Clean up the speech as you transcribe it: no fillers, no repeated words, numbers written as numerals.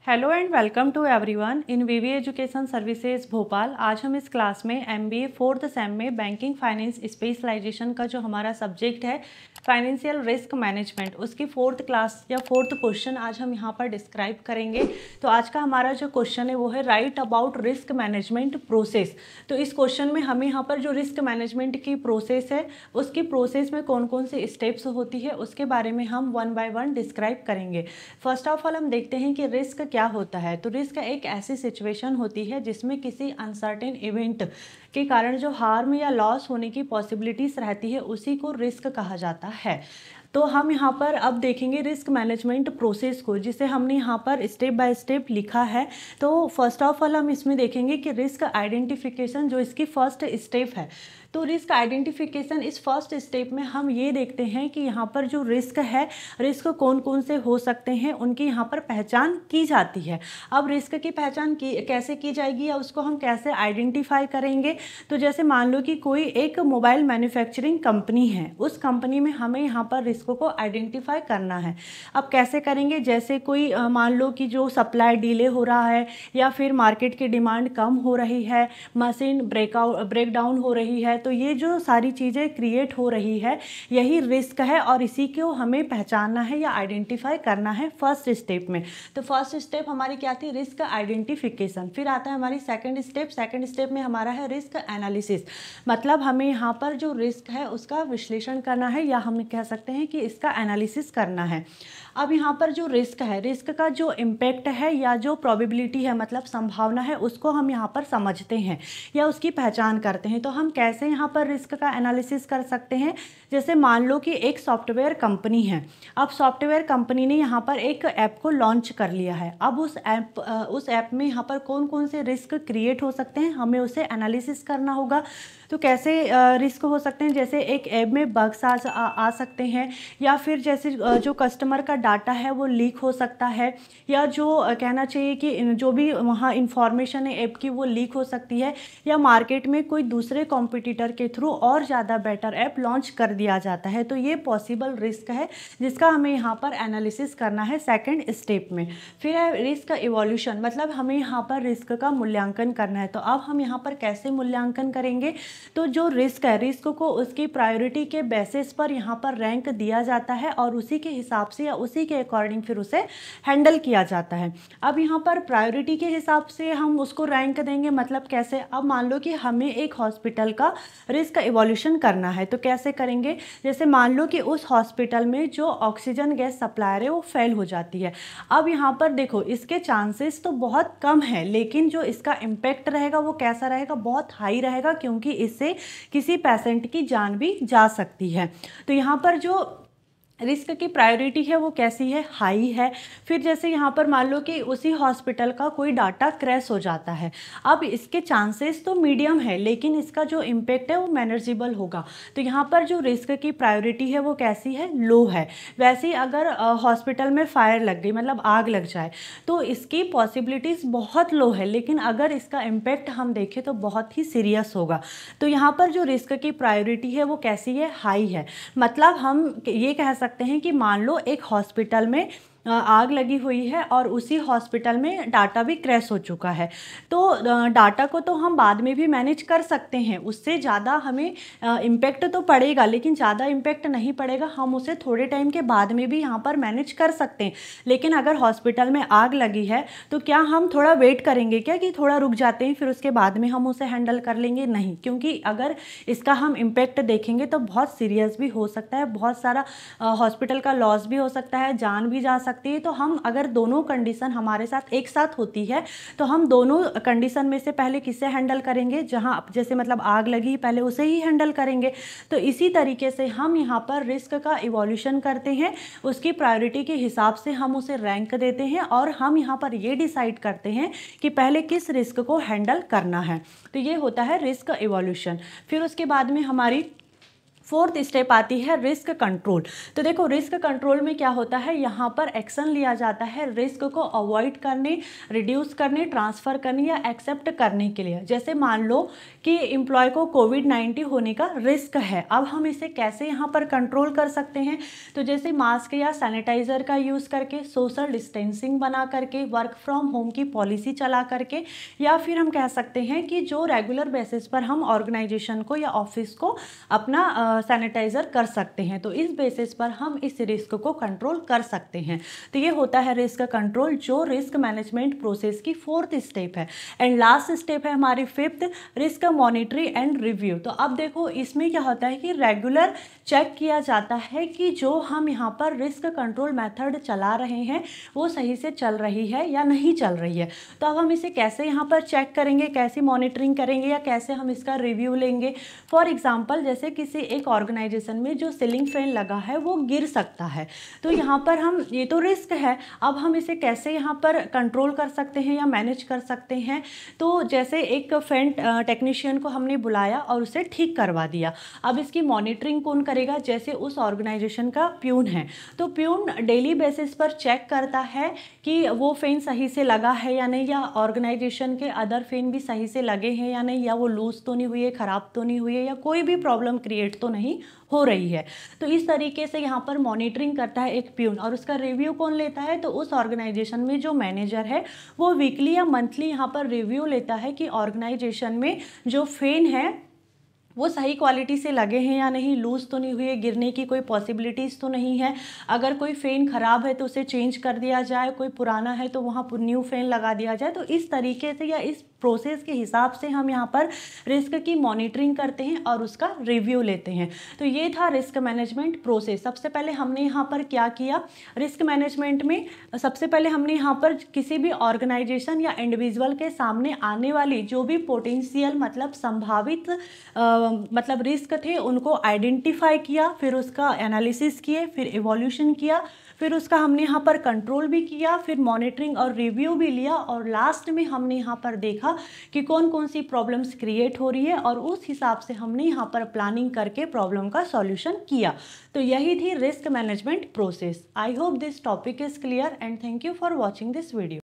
Hello and welcome to everyone in VV education services Bhopal. आज हम इस क्लास में एमबीए फोर्थ सेम में बैंकिंग फाइनेंस स्पेशलाइजेशन का जो हमारा सब्जेक्ट है फाइनेंशियल रिस्क मैनेजमेंट, उसकी फोर्थ क्लास या फोर्थ क्वेश्चन आज हम यहाँ पर डिस्क्राइब करेंगे। तो आज का हमारा जो क्वेश्चन है वो है right about risk management process. तो इस क्वेश्चन में हमें यहाँ पर जो रिस्क मैनेजमेंट की प्रोसेस है उसकी प्रोसेस में कौन कौन सी स्टेप्स होती है उसके बारे में हम वन बाय वन डिस्क्राइब करेंगे। फर्स्ट ऑफ ऑल हम देखते हैं कि रिस्क क्या होता है। तो रिस्क एक ऐसी सिचुएशन होती है जिसमें किसी अनसर्टेन इवेंट के कारण जो हार्म या लॉस होने की पॉसिबिलिटीज रहती है उसी को रिस्क कहा जाता है। तो हम यहाँ पर अब देखेंगे रिस्क मैनेजमेंट प्रोसेस को, जिसे हमने यहाँ पर स्टेप बाय स्टेप लिखा है। तो फर्स्ट ऑफ ऑल हम इसमें देखेंगे कि रिस्क आइडेंटिफिकेशन जो इसकी फर्स्ट स्टेप है। तो रिस्क आइडेंटिफिकेशन इस फर्स्ट स्टेप में हम ये देखते हैं कि यहाँ पर जो रिस्क है, रिस्क कौन कौन से हो सकते हैं उनकी यहाँ पर पहचान की जाती है। अब रिस्क की पहचान कैसे की जाएगी या उसको हम कैसे आइडेंटिफाई करेंगे। तो जैसे मान लो कि कोई एक मोबाइल मैन्युफैक्चरिंग कंपनी है, उस कंपनी में हमें यहाँ पर रिस्क को आइडेंटिफाई करना है। अब कैसे करेंगे, जैसे कोई मान लो कि जो सप्लाई डिले हो रहा है या फिर मार्केट की डिमांड कम हो रही है, मशीन ब्रेकडाउन हो रही है, तो ये जो सारी चीज़ें क्रिएट हो रही है यही रिस्क है और इसी को हमें पहचानना है या आइडेंटिफाई करना है फर्स्ट स्टेप में। तो फर्स्ट स्टेप हमारी क्या थी, रिस्क आइडेंटिफिकेशन। फिर आता है हमारी सेकंड स्टेप में हमारा है रिस्क एनालिसिस। मतलब हमें यहाँ पर जो रिस्क है उसका विश्लेषण करना है या हम कह सकते हैं कि इसका एनालिसिस करना है। अब यहाँ पर जो रिस्क है, रिस्क का जो इम्पैक्ट है या जो प्रोबेबिलिटी है मतलब संभावना है उसको हम यहाँ पर समझते हैं या उसकी पहचान करते हैं। तो हम कैसे यहाँ पर रिस्क का एनालिसिस कर सकते हैं। जैसे मान लो कि एक सॉफ्टवेयर कंपनी है। अब सॉफ्टवेयर कंपनी ने यहाँ पर एक ऐप को लॉन्च कर लिया है। अब उस ऐप में यहाँ पर कौन कौन से रिस्क क्रिएट हो सकते हैं हमें उसे एनालिसिस करना होगा। तो कैसे रिस्क हो सकते हैं, जैसे एक ऐप में बग्स आ सकते हैं या फिर जैसे जो कस्टमर का डाटा है वो लीक हो सकता है या जो कहना चाहिए कि जो भी वहाँ इंफॉर्मेशन है ऐप की वो लीक हो सकती है या मार्केट में कोई दूसरे कॉम्पिटिटर के थ्रू और ज़्यादा बेटर ऐप लॉन्च कर दिया जाता है। तो ये पॉसिबल रिस्क है जिसका हमें यहाँ पर एनालिसिस करना है सेकेंड स्टेप में। फिर है रिस्क इवोल्यूशन, मतलब हमें यहाँ पर रिस्क का मूल्यांकन करना है। तो अब हम यहाँ पर कैसे मूल्यांकन करेंगे, तो जो रिस्क है रिस्क को उसकी प्रायोरिटी के बेसिस पर यहाँ पर रैंक दिया जाता है और उसी के हिसाब से या उसी के अकॉर्डिंग फिर उसे हैंडल किया जाता है। अब यहाँ पर प्रायोरिटी के हिसाब से हम उसको रैंक देंगे, मतलब कैसे। अब मान लो कि हमें एक हॉस्पिटल का रिस्क इवोल्यूशन करना है, तो कैसे करेंगे। जैसे मान लो कि उस हॉस्पिटल में जो ऑक्सीजन गैस सप्लायर है वो फेल हो जाती है। अब यहाँ पर देखो इसके चांसेस तो बहुत कम है, लेकिन जो इसका इम्पैक्ट रहेगा वो कैसा रहेगा, बहुत हाई रहेगा, क्योंकि इससे किसी पेशेंट की जान भी जा सकती है। तो यहाँ पर जो रिस्क की प्रायोरिटी है वो कैसी है, हाई है। फिर जैसे यहाँ पर मान लो कि उसी हॉस्पिटल का कोई डाटा क्रैश हो जाता है। अब इसके चांसेस तो मीडियम है लेकिन इसका जो इम्पेक्ट है वो मैनेजेबल होगा। तो यहाँ पर जो रिस्क की प्रायोरिटी है वो कैसी है, लो है। वैसे ही अगर हॉस्पिटल में फायर लग गई, मतलब आग लग जाए, तो इसकी पॉसिबिलिटीज़ बहुत लो है, लेकिन अगर इसका इम्पेक्ट हम देखें तो बहुत ही सीरियस होगा। तो यहाँ पर जो रिस्क की प्रायोरिटी है वो कैसी है, हाई है। मतलब हम ये कह सकते हैं कि मान लो एक हॉस्पिटल में आग लगी हुई है और उसी हॉस्पिटल में डाटा भी क्रैश हो चुका है। तो डाटा को तो हम बाद में भी मैनेज कर सकते हैं, उससे ज़्यादा हमें इम्पेक्ट तो पड़ेगा लेकिन ज़्यादा इम्पेक्ट नहीं पड़ेगा, हम उसे थोड़े टाइम के बाद में भी यहाँ पर मैनेज कर सकते हैं। लेकिन अगर हॉस्पिटल में आग लगी है तो क्या हम थोड़ा वेट करेंगे क्या कि थोड़ा रुक जाते हैं फिर उसके बाद में हम उसे हैंडल कर लेंगे, नहीं। क्योंकि अगर इसका हम इम्पेक्ट देखेंगे तो बहुत सीरियस भी हो सकता है, बहुत सारा हॉस्पिटल का लॉस भी हो सकता है, जान भी जा सकती है। तो हम अगर दोनों कंडीशन हमारे साथ एक साथ होती है तो हम दोनों कंडीशन में से पहले किसे हैंडल करेंगे, जहां जैसे मतलब आग लगी पहले उसे ही हैंडल करेंगे। तो इसी तरीके से हम यहाँ पर रिस्क का इवोल्यूशन करते हैं, उसकी प्रायोरिटी के हिसाब से हम उसे रैंक देते हैं और हम यहाँ पर ये डिसाइड करते हैं कि पहले किस रिस्क को हैंडल करना है। तो ये होता है रिस्क इवोल्यूशन। फिर उसके बाद में हमारी फोर्थ स्टेप आती है रिस्क कंट्रोल। तो देखो रिस्क कंट्रोल में क्या होता है, यहाँ पर एक्शन लिया जाता है रिस्क को अवॉइड करने, रिड्यूस करने, ट्रांसफ़र करने या एक्सेप्ट करने के लिए। जैसे मान लो कि एम्प्लॉय को कोविड-19 होने का रिस्क है, अब हम इसे कैसे यहाँ पर कंट्रोल कर सकते हैं। तो जैसे मास्क या सैनिटाइज़र का यूज़ करके, सोशल डिस्टेंसिंग बना करके, वर्क फ्रॉम होम की पॉलिसी चला करके, या फिर हम कह सकते हैं कि जो रेगुलर बेसिस पर हम ऑर्गेनाइजेशन को या ऑफिस को अपना सैनिटाइज़र कर सकते हैं। तो इस बेसिस पर हम इस रिस्क को कंट्रोल कर सकते हैं। तो ये होता है रिस्क कंट्रोल, जो रिस्क मैनेजमेंट प्रोसेस की फोर्थ स्टेप है। एंड लास्ट स्टेप है हमारी fifth, risk monitoring and review. तो अब देखो इसमें क्या होता है कि रेगुलर चेक किया जाता है कि जो हम यहाँ पर रिस्क कंट्रोल मेथड चला रहे हैं वो सही से चल रही है या नहीं चल रही है। तो अब हम इसे कैसे यहाँ पर चेक करेंगे, कैसे मॉनिटरिंग करेंगे या कैसे हम इसका रिव्यू लेंगे। फॉर एग्जाम्पल जैसे किसी एक ऑर्गेनाइजेशन में जो सीलिंग फैन लगा है वो गिर सकता है, तो यहाँ पर हम, ये तो रिस्क है, अब हम इसे कैसे यहाँ पर कंट्रोल कर सकते हैं या मैनेज कर सकते हैं। तो जैसे एक फैन टेक्नीशियन को हमने बुलाया और उसे ठीक करवा दिया, अब इसकी मॉनिटरिंग कौन करेगा, जैसे उस ऑर्गेनाइजेशन का प्यून है, तो प्यून डेली बेसिस पर चेक करता है कि वो फैन सही से लगा है या नहीं, या ऑर्गेनाइजेशन के अदर फैन भी सही से लगे हैं या नहीं, या वो लूज तो नहीं हुई है, ख़राब तो नहीं हुई है, या कोई भी प्रॉब्लम क्रिएट तो नहीं हो रही है। तो इस तरीके से यहाँ पर मॉनिटरिंग करता है एक प्यून। और उसका रिव्यू कौन लेता है, तो उस ऑर्गेनाइजेशन में जो मैनेजर है वो वीकली या मंथली यहाँ पर रिव्यू लेता है कि ऑर्गेनाइजेशन में जो फैन है वो सही क्वालिटी से लगे हैं या नहीं, लूज़ तो नहीं हुए, गिरने की कोई पॉसिबिलिटीज़ तो नहीं है। अगर कोई फ़ैन ख़राब है तो उसे चेंज कर दिया जाए, कोई पुराना है तो वहाँ पर न्यू फ़ैन लगा दिया जाए। तो इस तरीके से या इस प्रोसेस के हिसाब से हम यहाँ पर रिस्क की मॉनिटरिंग करते हैं और उसका रिव्यू लेते हैं। तो ये था रिस्क मैनेजमेंट प्रोसेस। सबसे पहले हमने यहाँ पर क्या किया, रिस्क मैनेजमेंट में सबसे पहले हमने यहाँ पर किसी भी ऑर्गेनाइजेशन या इंडिविजुअल के सामने आने वाली जो भी पोटेंशियल मतलब संभावित मतलब रिस्क थे उनको आइडेंटिफाई किया, फिर उसका एनालिसिस किए, फिर इवोल्यूशन किया, फिर उसका हमने यहाँ पर कंट्रोल भी किया, फिर मॉनिटरिंग और रिव्यू भी लिया, और लास्ट में हमने यहाँ पर देखा कि कौन कौन सी प्रॉब्लम्स क्रिएट हो रही है और उस हिसाब से हमने यहाँ पर प्लानिंग करके प्रॉब्लम का सॉल्यूशन किया। तो यही थी risk management process. I hope this topic is clear and thank you for watching this video.